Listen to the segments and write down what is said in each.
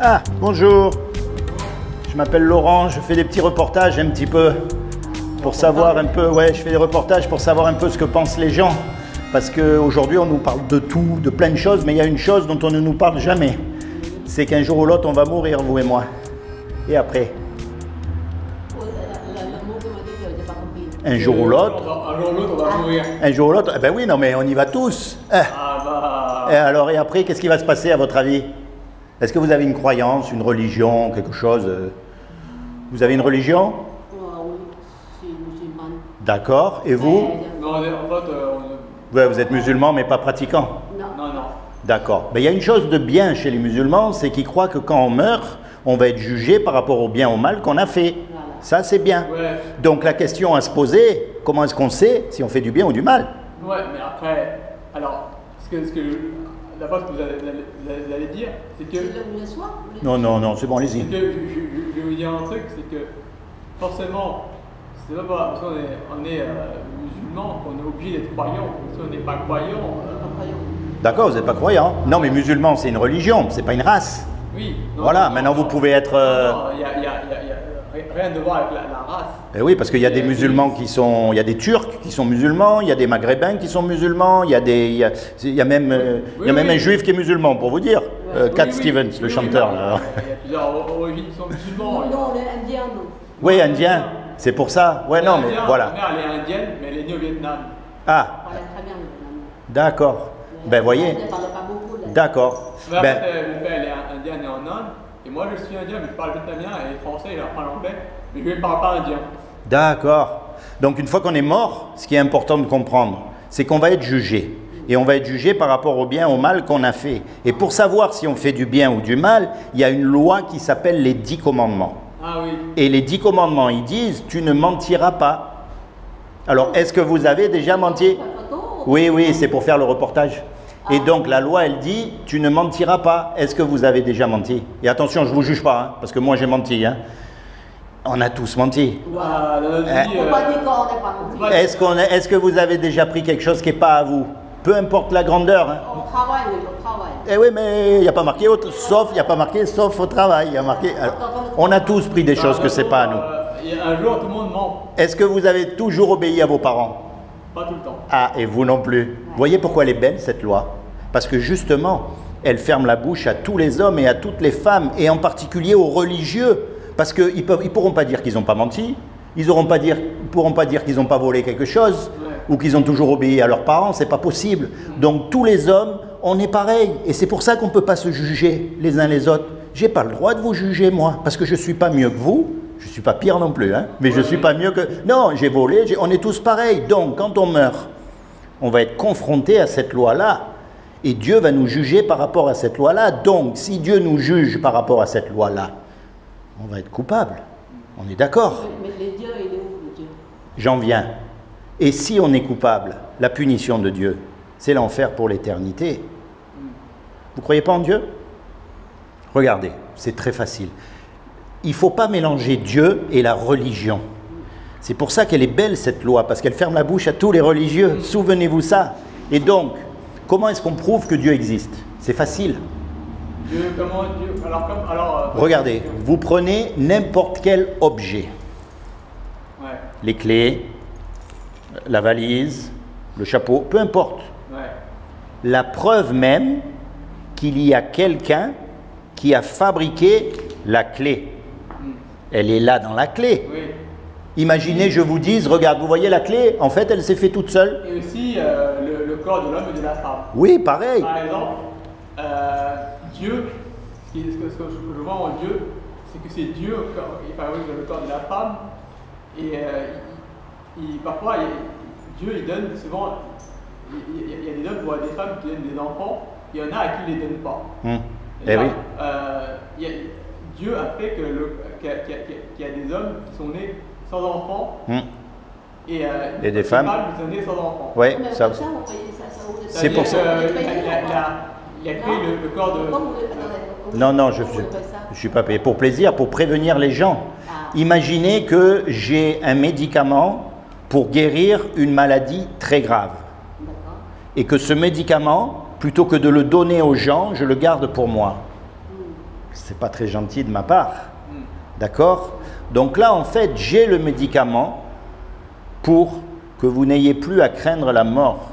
Ah, bonjour. Je m'appelle Laurent, je fais des petits reportages un petit peu pour savoir un peu, ouais, je fais des reportages pour savoir un peu ce que pensent les gens. Parce qu'aujourd'hui, on nous parle de tout, de plein de choses, mais il y a une chose dont on ne nous parle jamais. C'est qu'un jour ou l'autre, on va mourir, vous et moi. Et après? Un jour ou l'autre. Un jour ou l'autre, on va mourir. Un jour ou l'autre, eh ben oui, non, mais on y va tous. Ah bah... Et alors, et après, qu'est-ce qui va se passer à votre avis? Est-ce que vous avez une croyance, une religion, quelque chose? Vous avez une religion? Oui, je suis musulmane. D'accord. Et vous? Non, en fait, Ouais, vous êtes musulman, mais pas pratiquant. non. D'accord. Mais il y a une chose de bien chez les musulmans, c'est qu'ils croient que quand on meurt, on va être jugé par rapport au bien ou au mal qu'on a fait. Voilà. Ça, c'est bien. Ouais. Donc la question à se poser, comment est-ce qu'on sait si on fait du bien ou du mal? Ouais, mais après, alors, d'abord, ce que vous allez dire, c'est que... C'est là où le soir Non, non, non, c'est bon, C'est allez-y. que je vais vous dire un truc, c'est que forcément, c'est pas parce qu'on est musulman qu'on est obligé d'être croyant. Si on n'est pas croyant, D'accord, vous n'êtes pas croyant? Non, mais musulman, c'est une religion, c'est pas une race. oui. Non, Voilà, non, maintenant non, vous pouvez être... Non, il y a rien de voir avec la race. Eh oui, parce qu'il y a des musulmans qui sont... Il y a des Turcs qui sont musulmans, il y a des Maghrébins qui sont musulmans, il y a même un juif qui est musulman, pour vous dire. Cat Stevens, le chanteur. Là. Il y a plusieurs origines qui sont musulmans. Non, on est indien, nous. Oui, indien, c'est pour ça. Ouais, non, mais voilà. Ma mère, elle est indienne, mais elle est née au Vietnam. Ah, On parle très bien le vietnamien. d'accord. Ben, voyez. On ne parle pas beaucoup. Là. D'accord. Ma Ben, mère, elle est indienne et en Inde. Et moi, je suis indien, mais je parle vietnamien et français et j'apprends l'anglais. Mais je ne parle pas indien. d'accord. Donc, une fois qu'on est mort, ce qui est important de comprendre, c'est qu'on va être jugé. Et on va être jugé par rapport au bien, au mal qu'on a fait. Et pour savoir si on fait du bien ou du mal, il y a une loi qui s'appelle les 10 commandements. Ah oui. Et les 10 commandements, ils disent, tu ne mentiras pas. Alors, est-ce que vous avez déjà menti? Oui, oui, c'est pour faire le reportage. Et donc, la loi, elle dit, tu ne mentiras pas. Est-ce que vous avez déjà menti? Et attention, je ne vous juge pas, hein, parce que moi, j'ai menti. Hein. On a tous menti. Dans notre vie, Il ne faut pas dire qu'on n'est pas menti. Est-ce que vous avez déjà pris quelque chose qui n'est pas à vous? Peu importe la grandeur. Hein. On travaille, oui, on travaille. Eh oui, mais il n'y a pas marqué autre, sauf, il n'y a pas marqué sauf au travail. Il y a marqué, alors, on a tous pris des choses que c'est pas à nous. Un jour, tout le monde ment. Est-ce que vous avez toujours obéi à vos parents? Pas tout le temps. Ah, et vous non plus. Vous voyez pourquoi elle est belle, cette loi? Parce que justement, elle ferme la bouche à tous les hommes et à toutes les femmes, et en particulier aux religieux. Parce qu'ils ne pourront pas dire qu'ils n'ont pas menti, ils ne pourront pas dire qu'ils n'ont pas volé quelque chose, ou qu'ils ont toujours obéi à leurs parents, c'est pas possible. Donc tous les hommes, on est pareil. Et c'est pour ça qu'on ne peut pas se juger les uns les autres. J'ai pas le droit de vous juger, moi, parce que je ne suis pas mieux que vous. Je ne suis pas pire non plus, hein, mais je ne suis pas mieux que... Non, j'ai volé, on est tous pareils. Donc, quand on meurt, on va être confronté à cette loi-là. Et Dieu va nous juger par rapport à cette loi-là. Donc, si Dieu nous juge par rapport à cette loi-là, on va être coupable. On est d'accord? Mais le Dieu, il est où, le Dieu? J'en viens. Et si on est coupable, la punition de Dieu, c'est l'enfer pour l'éternité. Vous ne croyez pas en Dieu? Regardez, c'est très facile. Il ne faut pas mélanger Dieu et la religion. C'est pour ça qu'elle est belle, cette loi, parce qu'elle ferme la bouche à tous les religieux. Souvenez-vous ça. Et donc, comment est-ce qu'on prouve que Dieu existe? C'est facile. Dieu, comment Dieu... Regardez, vous prenez n'importe quel objet. Ouais. Les clés, la valise, le chapeau, peu importe. Ouais. La preuve même qu'il y a quelqu'un qui a fabriqué la clé. Elle est là dans la clé. Oui. Imaginez, je vous dise, regarde, vous voyez la clé, en fait, elle s'est fait toute seule. Et aussi le corps de l'homme et de la femme. Oui, pareil. Par exemple, Dieu, ce que je vois en Dieu, c'est que c'est Dieu qui fabrique le corps de la femme. Et parfois, Dieu, il donne souvent, il y a des hommes ou des femmes qui donnent des enfants, il y en a à qui il ne les donne pas. Eh oui. Dieu a fait qu'il y a des hommes qui sont nés sans enfants et des femmes qui sont nées sans enfants. Oui, Mais ça. ça, on paye ça. C'est pour ça. Il a créé le corps de... Non, je ne suis pas payé. Pour plaisir, pour prévenir les gens. Imaginez que j'ai un médicament pour guérir une maladie très grave. Et que ce médicament, plutôt que de le donner aux gens, je le garde pour moi. c'est pas très gentil de ma part. D'accord? Donc là, en fait, j'ai le médicament pour que vous n'ayez plus à craindre la mort.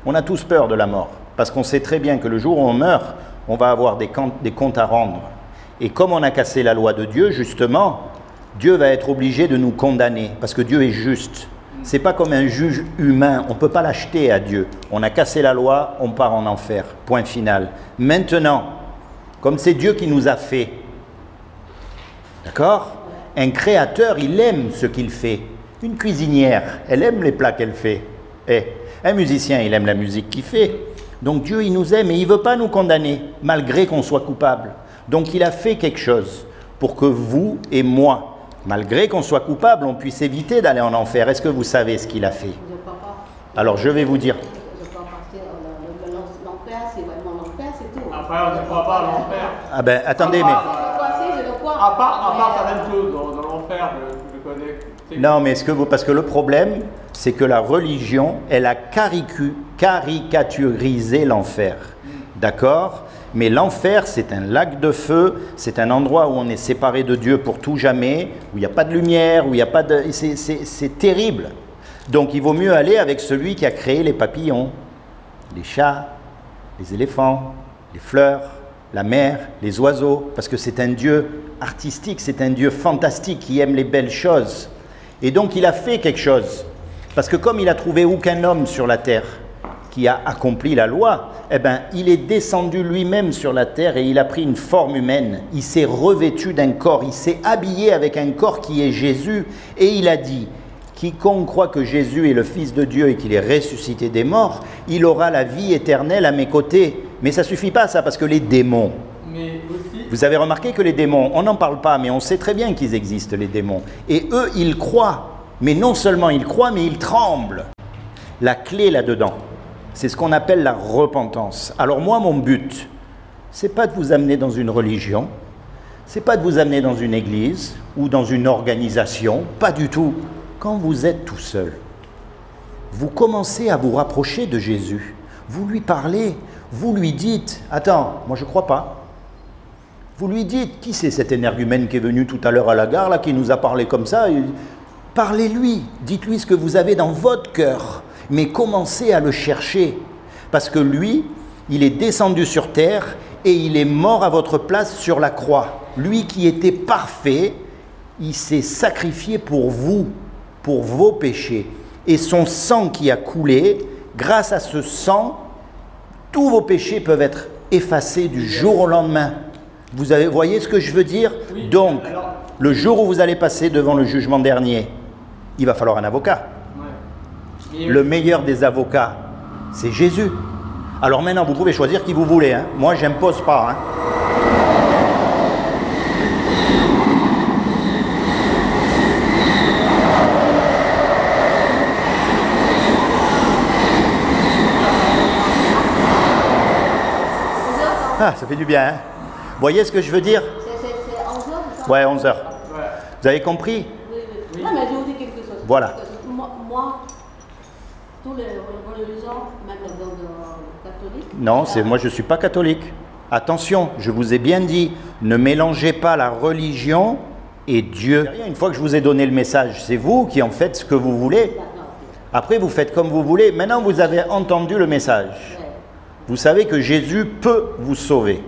On a tous peur de la mort, parce qu'on sait très bien que le jour où on meurt, on va avoir des comptes à rendre. Et comme on a cassé la loi de Dieu, justement, Dieu va être obligé de nous condamner, parce que Dieu est juste. C'est pas comme un juge humain, on ne peut pas l'acheter à Dieu. On a cassé la loi, on part en enfer, point final. Maintenant, comme c'est Dieu qui nous a fait, d'accord? Un créateur, il aime ce qu'il fait. Une cuisinière, elle aime les plats qu'elle fait. Et un musicien, il aime la musique qu'il fait. Donc Dieu, il nous aime et il ne veut pas nous condamner, malgré qu'on soit coupable. Donc il a fait quelque chose pour que vous et moi, malgré qu'on soit coupable, on puisse éviter d'aller en enfer. Est-ce que vous savez ce qu'il a fait? Je ne crois pas. Alors je vais vous dire. Je crois parce que l'enfer, c'est vraiment l'enfer, c'est tout. Après, on ne croit pas à l'enfer. Ah ben attendez, mais... Je le crois. À part certaines choses dans l'enfer, je connais. Non, mais parce que le problème, c'est que la religion, elle a caricaturisé l'enfer. D'accord? Mais l'enfer, c'est un lac de feu, c'est un endroit où on est séparé de Dieu pour tout jamais, où il n'y a pas de lumière, où il n'y a pas de... C'est terrible. Donc il vaut mieux aller avec celui qui a créé les papillons, les chats, les éléphants, les fleurs, la mer, les oiseaux, parce que c'est un Dieu artistique, c'est un Dieu fantastique qui aime les belles choses. Et donc il a fait quelque chose, parce que comme il a trouvé aucun homme sur la terre qui a accompli la loi, eh ben, il est descendu lui-même sur la terre et il a pris une forme humaine. Il s'est revêtu d'un corps, il s'est habillé avec un corps qui est Jésus et il a dit, quiconque croit que Jésus est le Fils de Dieu et qu'il est ressuscité des morts, il aura la vie éternelle à mes côtés. Mais ça ne suffit pas ça, parce que les démons, mais aussi... vous avez remarqué que les démons, on n'en parle pas, mais on sait très bien qu'ils existent, les démons. Et eux, ils croient. Mais non seulement ils croient, mais ils tremblent. La clé là-dedans, c'est ce qu'on appelle la repentance. Alors moi, mon but, c'est pas de vous amener dans une religion, c'est pas de vous amener dans une église ou dans une organisation, pas du tout. Quand vous êtes tout seul, vous commencez à vous rapprocher de Jésus. Vous lui parlez, vous lui dites, attends, moi je ne crois pas. Vous lui dites, qui c'est cet énergumène qui est venu tout à l'heure à la gare, là, qui nous a parlé comme ça? Parlez-lui, dites-lui ce que vous avez dans votre cœur, mais commencez à le chercher. Parce que lui, il est descendu sur terre et il est mort à votre place sur la croix. Lui qui était parfait, il s'est sacrifié pour vous, pour vos péchés. Et son sang qui a coulé, grâce à ce sang, tous vos péchés peuvent être effacés du jour au lendemain. Vous voyez ce que je veux dire? Oui, donc, alors... le jour où vous allez passer devant le jugement dernier, il va falloir un avocat. Ouais. Le meilleur des avocats, c'est Jésus. Alors maintenant, vous pouvez choisir qui vous voulez. Hein. Moi, je n'impose pas. Hein. Ah, ça fait du bien. Hein. Vous voyez ce que je veux dire? C'est 11 heures, c'est ça? Ouais, 11 heures. Ouais. Vous avez compris? Oui. Non, mais je vous dis quelque chose. Voilà. Parce que moi, tous les religions, même les catholiques... Non, moi je ne suis pas catholique. Attention, je vous ai bien dit, ne mélangez pas la religion et Dieu. Une fois que je vous ai donné le message, c'est vous qui en faites ce que vous voulez. Après, vous faites comme vous voulez. Maintenant, vous avez entendu le message. Vous savez que Jésus peut vous sauver.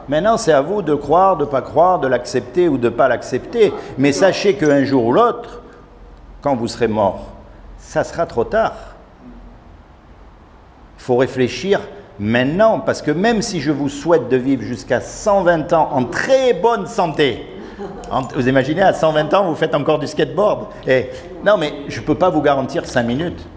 Maintenant, c'est à vous de croire, de ne pas croire, de l'accepter ou de ne pas l'accepter. Mais sachez qu'un jour ou l'autre, quand vous serez mort, ça sera trop tard. Il faut réfléchir maintenant, parce que même si je vous souhaite de vivre jusqu'à 120 ans en très bonne santé, vous imaginez, à 120 ans, vous faites encore du skateboard. Non, mais je ne peux pas vous garantir 5 minutes.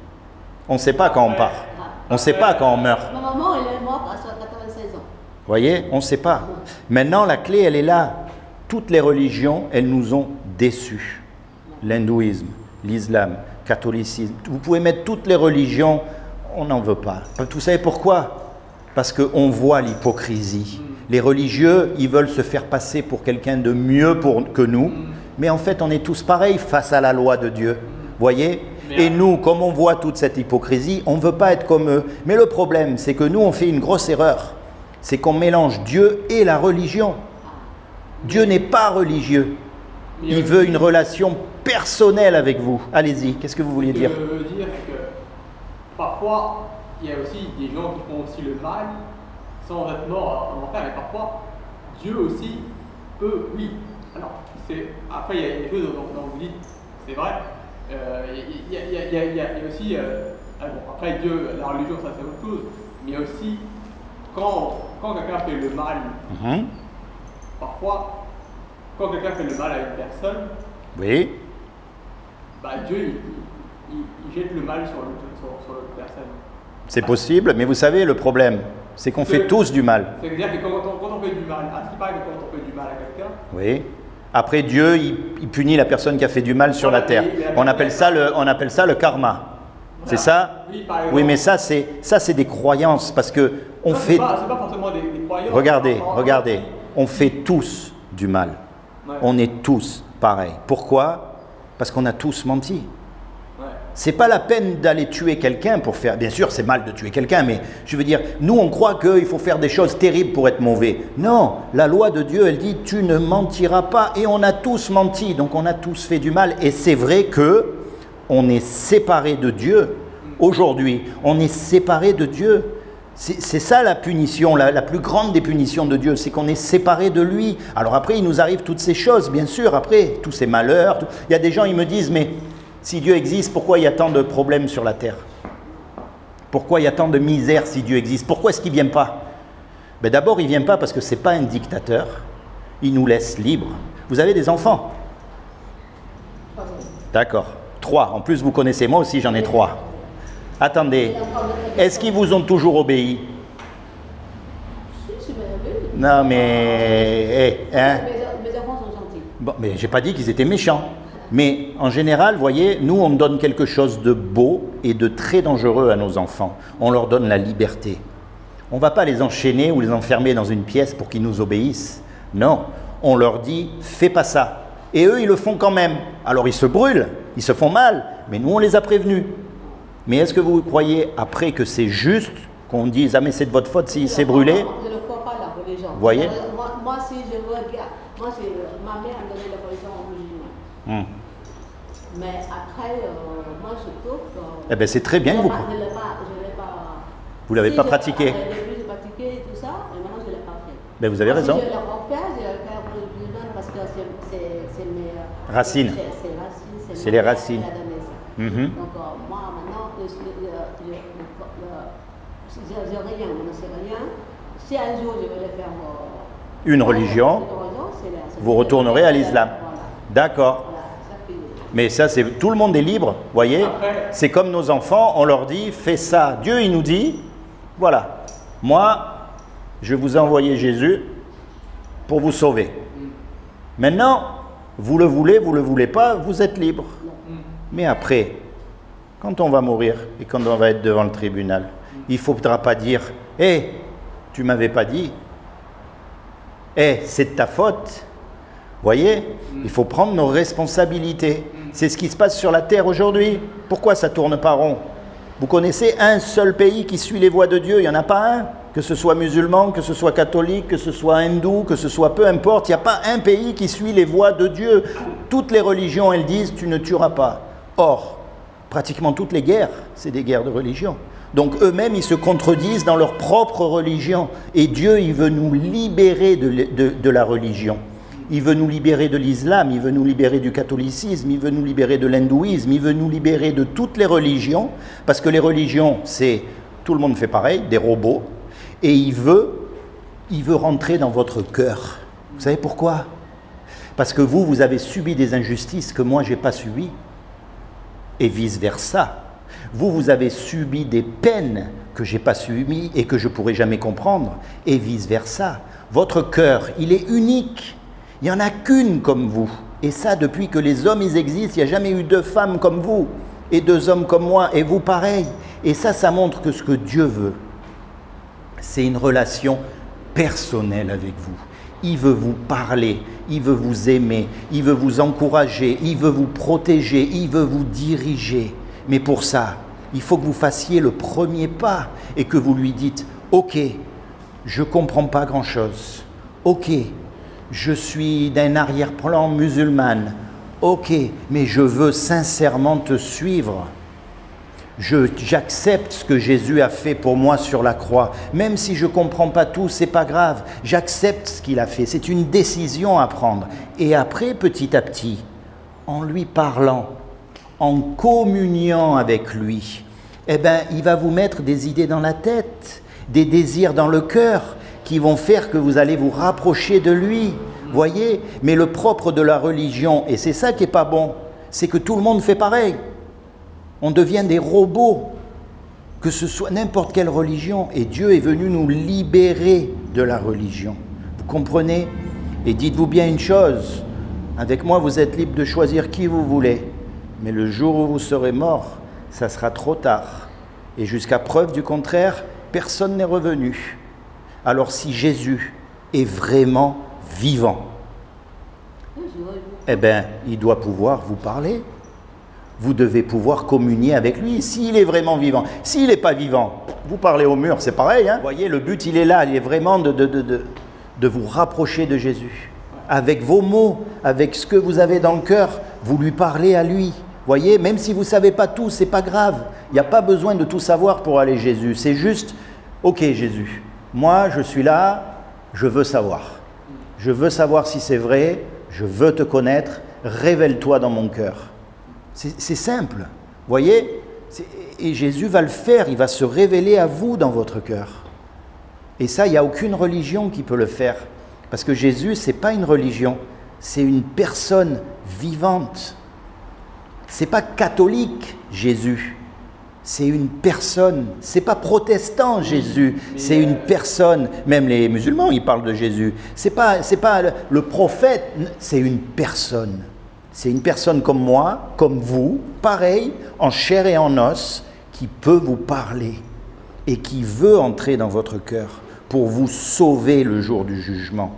On ne sait pas quand on part. On ne sait pas quand on meurt. Ma maman, elle est morte à 96 ans. Vous voyez, on ne sait pas. Maintenant, la clé, elle est là. Toutes les religions, elles nous ont déçus. L'hindouisme, l'islam, le catholicisme. Vous pouvez mettre toutes les religions, on n'en veut pas. Vous savez pourquoi? Parce qu'on voit l'hypocrisie. Les religieux, ils veulent se faire passer pour quelqu'un de mieux que nous. Mais en fait, on est tous pareils face à la loi de Dieu. Vous voyez? Et nous, comme on voit toute cette hypocrisie, on ne veut pas être comme eux. Mais le problème, c'est que nous, on fait une grosse erreur. C'est qu'on mélange Dieu et la religion. Dieu n'est pas religieux. Il veut une relation personnelle avec vous. Allez-y, qu'est-ce que vous vouliez dire? Ce que je veux dire, c'est que parfois, il y a aussi des gens qui font aussi le mal sans être morts en enfer, mais parfois, Dieu aussi peut, oui. Alors, après, il y a des choses dont vous dites, c'est vrai. Il y a aussi, bon, après Dieu, la religion, ça c'est autre chose, mais aussi, quand quelqu'un fait le mal, parfois, quand quelqu'un fait le mal à une personne, oui. Bah, Dieu, il jette le mal sur l'autre personne. C'est possible, mais vous savez, le problème, c'est qu'on fait tous du mal. C'est-à-dire que quand on fait du mal, à ce qui paraît que quand on fait du mal à quelqu'un, oui. Après, Dieu, il punit la personne qui a fait du mal sur la terre. On appelle ça le karma. C'est ça? Oui, mais ça, c'est des croyances, parce que on fait. C'est pas forcément des croyances. Regardez, on fait tous du mal. Ouais. On est tous pareils. Pourquoi? Parce qu'on a tous menti. Ouais. C'est pas la peine d'aller tuer quelqu'un pour faire. Bien sûr, c'est mal de tuer quelqu'un, mais je veux dire, nous, on croit qu'il faut faire des choses terribles pour être mauvais. Non, la loi de Dieu, elle dit tu ne mentiras pas. Et on a tous menti, donc on a tous fait du mal. Et c'est vrai que on est séparés de Dieu. Aujourd'hui, on est séparés de Dieu. C'est ça la punition, la plus grande des punitions de Dieu, c'est qu'on est séparés de lui. Alors après, il nous arrive toutes ces choses, bien sûr, après, tous ces malheurs. Il y a des gens, ils me disent, mais si Dieu existe, pourquoi il y a tant de problèmes sur la terre? Pourquoi il y a tant de misère si Dieu existe? Pourquoi est-ce qu'il ne vient pas? Ben d'abord, il ne vient pas parce que ce n'est pas un dictateur. Il nous laisse libres. Vous avez des enfants? D'accord. 3. En plus, vous connaissez, moi aussi, j'en ai 3. Attendez, est-ce qu'ils vous ont toujours obéi? Non, mais... hein? Mes enfants sont gentils. Bon, mais j'ai pas dit qu'ils étaient méchants. Mais en général, vous voyez, nous, on donne quelque chose de beau et de très dangereux à nos enfants. On leur donne la liberté. On ne va pas les enchaîner ou les enfermer dans une pièce pour qu'ils nous obéissent. Non, on leur dit, fais pas ça. Et eux, ils le font quand même. Alors, ils se brûlent, ils se font mal, mais nous, on les a prévenus. Mais est-ce que vous croyez, après, que c'est juste qu'on dise « Ah, mais c'est de votre faute s'il s'est brûlé » Je ne crois pas à la religion. Vous voyez? Moi, si je regarde, ma mère a donné la religion musulmane. Mais après, moi, je trouve que... Eh bien, c'est très bien que vous... Je ne l'ai pas... Vous ne l'avez pas pratiqué. Au début, j'ai pratiqué et tout ça, et maintenant, je ne l'ai pas fait. Ben, vous avez raison. Si je le refais, je vais le faire pour les musulmans parce que c'est mes... Racines. C'est les racines. Donc, moi, maintenant, je rien, je ne sais rien. Si un jour, je vais le faire... une religion, vous retournerez à l'islam. Voilà. D'accord. Voilà, mais ça, c'est tout le monde est libre, voyez. C'est comme nos enfants, on leur dit, fais ça. Dieu, il nous dit, voilà, moi, je vous ai envoyé Jésus pour vous sauver. Maintenant, vous le voulez, vous ne le voulez pas, vous êtes libre. Mais après, quand on va mourir et quand on va être devant le tribunal, il ne faudra pas dire « Hé, tu ne m'avais pas dit. Hé, c'est de ta faute. » Voyez, il faut prendre nos responsabilités. C'est ce qui se passe sur la terre aujourd'hui. Pourquoi ça ne tourne pas rond? Vous connaissez un seul pays qui suit les voies de Dieu? Il n'y en a pas un? Que ce soit musulman, que ce soit catholique, que ce soit hindou, que ce soit peu importe, il n'y a pas un pays qui suit les voies de Dieu. Toutes les religions, elles disent « tu ne tueras pas ». Or, pratiquement toutes les guerres, c'est des guerres de religion. Donc eux-mêmes, ils se contredisent dans leur propre religion. Et Dieu, il veut nous libérer de la religion. Il veut nous libérer de l'islam, il veut nous libérer du catholicisme, il veut nous libérer de l'hindouisme, il veut nous libérer de toutes les religions. Parce que les religions, c'est tout le monde fait pareil, des robots. Et il veut rentrer dans votre cœur. Vous savez pourquoi? Parce que vous avez subi des injustices que moi, je n'ai pas subies. Et vice-versa. Vous avez subi des peines que je n'ai pas subies et que je ne pourrai jamais comprendre. Et vice-versa. Votre cœur, il est unique. Il n'y en a qu'une comme vous. Et ça, depuis que les hommes ils existent, il n'y a jamais eu 2 femmes comme vous. Et 2 hommes comme moi. Et vous, pareil. Et ça montre que ce que Dieu veut, c'est une relation personnelle avec vous. Il veut vous parler, il veut vous aimer, il veut vous encourager, il veut vous protéger, il veut vous diriger. Mais pour ça, il faut que vous fassiez le premier pas et que vous lui dites « Ok, je ne comprends pas grand-chose. Ok, je suis d'un arrière-plan musulmane. Ok, mais je veux sincèrement te suivre. J'accepte ce que Jésus a fait pour moi sur la croix. Même si je ne comprends pas tout, ce n'est pas grave. J'accepte ce qu'il a fait. C'est une décision à prendre. Et après, petit à petit, en lui parlant, en communiant avec lui, eh ben, il va vous mettre des idées dans la tête, des désirs dans le cœur qui vont faire que vous allez vous rapprocher de lui. Voyez, mais le propre de la religion, et c'est ça qui n'est pas bon, c'est que tout le monde fait pareil. On devient des robots, que ce soit n'importe quelle religion. Et Dieu est venu nous libérer de la religion. Vous comprenez? Et dites-vous bien une chose, avec moi vous êtes libre de choisir qui vous voulez, mais le jour où vous serez mort, ça sera trop tard. Et jusqu'à preuve du contraire, personne n'est revenu. Alors si Jésus est vraiment vivant, eh bien, il doit pouvoir vous parler. Vous devez pouvoir communier avec lui, s'il est vraiment vivant. S'il n'est pas vivant, vous parlez au mur, c'est pareil. Hein. Vous voyez, le but, il est là, il est vraiment de vous rapprocher de Jésus. Avec vos mots, avec ce que vous avez dans le cœur, vous lui parlez à lui. Vous voyez, même si vous ne savez pas tout, ce n'est pas grave. Il n'y a pas besoin de tout savoir pour aller à Jésus. C'est juste, ok Jésus, moi je suis là, je veux savoir. Je veux savoir si c'est vrai, je veux te connaître, révèle-toi dans mon cœur. C'est simple, vous voyez, et Jésus va le faire, il va se révéler à vous dans votre cœur. Et ça, il n'y a aucune religion qui peut le faire, parce que Jésus, ce n'est pas une religion, c'est une personne vivante. Ce n'est pas catholique, Jésus, c'est une personne. Ce n'est pas protestant, Jésus, c'est une personne. Même les musulmans, ils parlent de Jésus. Ce n'est pas le prophète, c'est une personne. C'est une personne comme moi, comme vous, pareil, en chair et en os, qui peut vous parler et qui veut entrer dans votre cœur pour vous sauver le jour du jugement.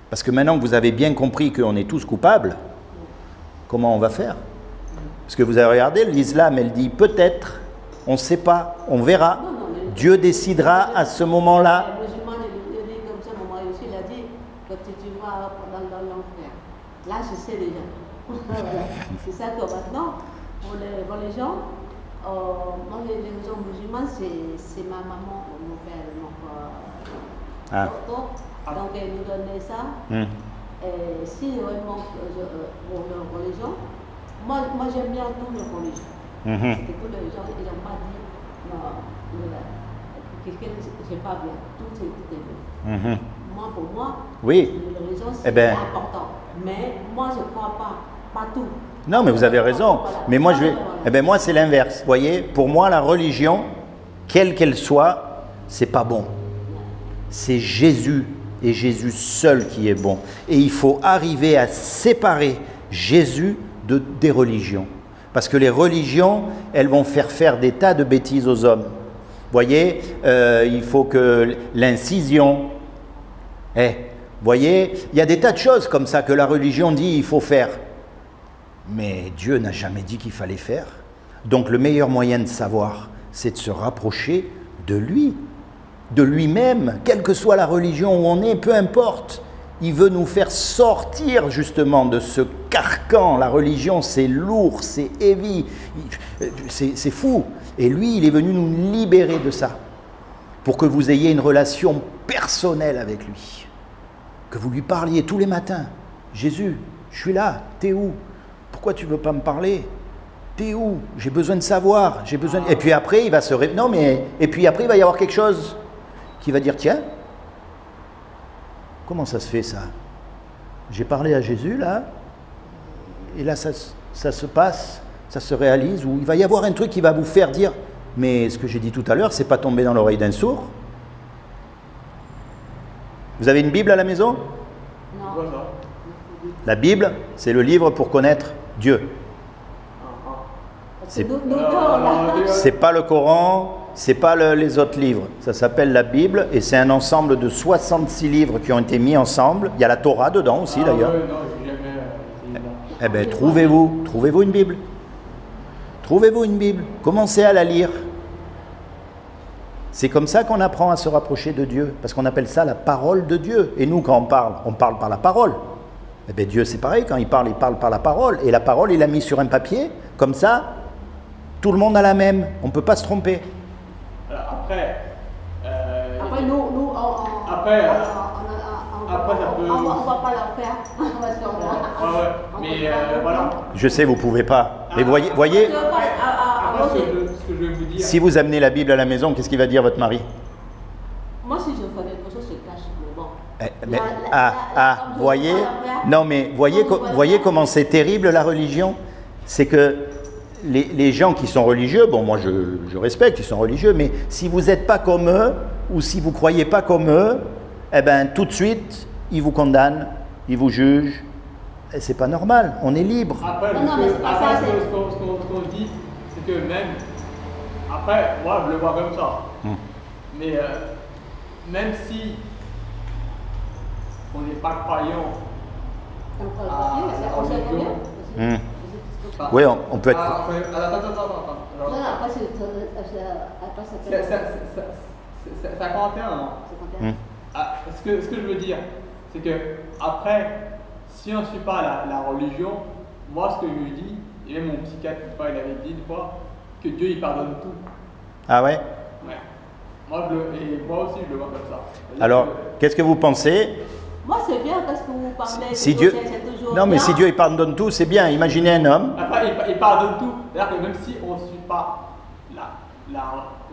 Parce que maintenant que vous avez bien compris qu'on est tous coupables, comment on va faire? Parce que vous avez regardé, l'islam, elle dit peut-être, on ne sait pas, on verra. Dieu décidera à ce moment-là. Les musulmans, ils disent comme ça, maman aussi, il a dit que tu vas dans l'enfer. Là, je sais déjà. C'est ça que maintenant, pour les gens, moi, les gens musulmans, c'est ma maman, mon père, donc ils nous donnaient ça. Et si vraiment, pour leur religion, moi j'aime bien toutes les religions. C'est tous les gens, ils n'ont pas dit, non, c'est pas bien, tout est bien. Moi, pour moi, oui. La religion, c'est important. Mais moi, je ne crois pas tout. Non, mais vous avez raison. Voilà. Mais moi, moi, c'est l'inverse. Vous voyez, pour moi, la religion, quelle qu'elle soit, c'est pas bon. C'est Jésus et Jésus seul qui est bon. Et il faut arriver à séparer Jésus des religions. Parce que les religions, elles vont faire des tas de bêtises aux hommes. Vous voyez, il faut que l'incision... vous voyez, il y a des tas de choses comme ça que la religion dit il faut faire. Mais Dieu n'a jamais dit qu'il fallait faire. Donc le meilleur moyen de savoir, c'est de se rapprocher de lui, de lui-même, quelle que soit la religion où on est, peu importe. Il veut nous faire sortir justement de ce carcan. La religion, c'est lourd, c'est heavy, c'est fou. Et lui, il est venu nous libérer de ça, pour que vous ayez une relation personnelle avec lui. Que vous lui parliez tous les matins. Jésus, je suis là, t'es où? Pourquoi tu ne veux pas me parler? T'es où? J'ai besoin de savoir. J'ai besoin. Et puis après, il va se non, mais et puis après, il va y avoir quelque chose qui va dire tiens, comment ça se fait ça? J'ai parlé à Jésus là, et là ça se passe, ça se réalise, ou il va y avoir un truc qui va vous faire dire mais ce que j'ai dit tout à l'heure, c'est pas tombé dans l'oreille d'un sourd. Vous avez une Bible à la maison? Non. La Bible, c'est le livre pour connaître Dieu. C'est pas le Coran, c'est pas les autres livres. Ça s'appelle la Bible et c'est un ensemble de 66 livres qui ont été mis ensemble. Il y a la Torah dedans aussi d'ailleurs. Eh bien, trouvez-vous une Bible. Trouvez-vous une Bible. Commencez à la lire. C'est comme ça qu'on apprend à se rapprocher de Dieu, parce qu'on appelle ça la parole de Dieu. Et nous, quand on parle par la parole. Eh bien, Dieu, c'est pareil, quand il parle par la parole. Et la parole, il l'a mis sur un papier, comme ça, tout le monde a la même. On ne peut pas se tromper. Après, Après, nous, après, ça peut... on va pas la faire. Parce qu'on Ouais, mais voilà. Je sais, vous ne pouvez pas. Mais voyez, Après, ce que je vais vous dire... si vous amenez la Bible à la maison, qu'est-ce qu'il va dire votre mari? Moi, si je fais quelque chose, je cache le bon. Voyez, non mais voyez comment c'est terrible la religion. C'est que les gens qui sont religieux, bon moi je respecte, ils sont religieux, mais si vous n'êtes pas comme eux, ou si vous ne croyez pas comme eux, eh ben tout de suite, ils vous condamnent, ils vous jugent. Et c'est pas normal, on est libre. Après, ce qu'on dit, c'est que même, après, moi je le vois comme ça, mais même si on n'est pas croyant à la religion, Oui, on peut être... Attends. Non, après, C'est 51, non? Ce que je veux dire, c'est que après, si on ne suit pas la religion, moi ce que je lui dis, et même mon psychiatre il avait dit une fois, que Dieu il pardonne tout. Ah ouais? Ouais. Moi aussi je le vois comme ça. Alors, qu'est-ce que vous pensez? moi, c'est bien parce que vous parlez. Si Dieu... c'est toujours Non mais bien. si Dieu il pardonne tout, c'est bien. Imaginez un homme... Après, il pardonne tout. C'est-à-dire que même si on ne suit pas la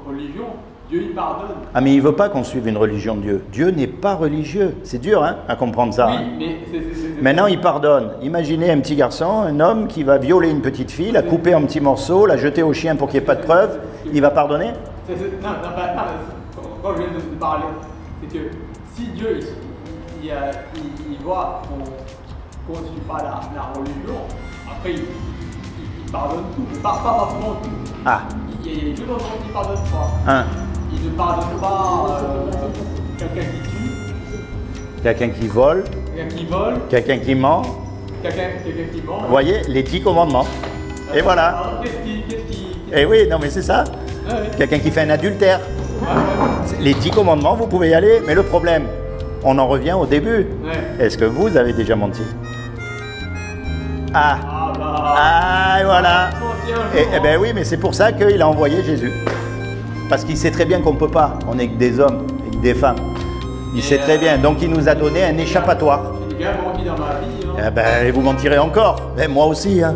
religion, Dieu il pardonne. Ah mais il ne veut pas qu'on suive une religion de Dieu. Dieu n'est pas religieux. C'est dur hein, à comprendre ça. Oui, Hein. mais Maintenant il pardonne. Imaginez un petit garçon, un homme qui va violer une petite fille, la couper en petits morceaux, la jeter au chien pour qu'il n'y ait pas de preuves. Il va pardonner? Non, quand je viens de parler, c'est que si Dieu il voit qu'on ne suit pas la religion, après il pardonne tout, mais pas forcément tout. Ah. Il y a deux endroits qu'il ne pardonne pas. Hein. Il ne pardonne pas quelqu'un qui tue, Quelqu'un qui vole, quelqu'un qui ment. quelqu'un qui ment. Vous voyez, les 10 commandements. Et voilà. Alors, qu'est-ce qui... Et oui, non mais c'est ça. Ouais. Quelqu'un qui fait un adultère. Les 10 commandements, vous pouvez y aller. Mais le problème, on en revient au début. Ouais. Est-ce que vous avez déjà menti? Ah. Ah bah... Ah, et voilà. Eh ben hein. oui, mais c'est pour ça qu'il a envoyé Jésus. Parce qu'il sait très bien qu'on ne peut pas. On est que des hommes et que des femmes. Il sait très bien. Donc il nous a donné un échappatoire. J'ai bien menti dans ma vie. Hein. Eh ben, vous mentirez encore. Mais moi aussi. Hein.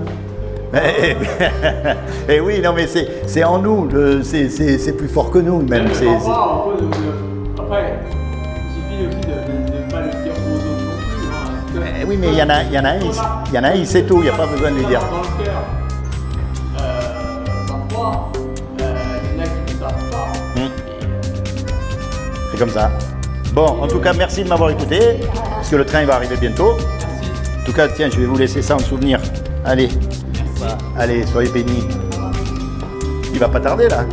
Et oui, non mais c'est en nous. C'est plus fort que nous même. Après, il suffit aussi de ne pas le dire aux autres non plus. Hein. Oui, mais il y en a un, il sait tout. Il n'y a pas besoin de lui dire. Dans le cœur, parfois, il y en a qui ne savent pas. C'est comme ça. Bon, en tout cas, merci de m'avoir écouté, parce que le train il va arriver bientôt. Merci. En tout cas, tiens, je vais vous laisser ça en souvenir. Allez, allez, soyez bénis. Il va pas tarder là.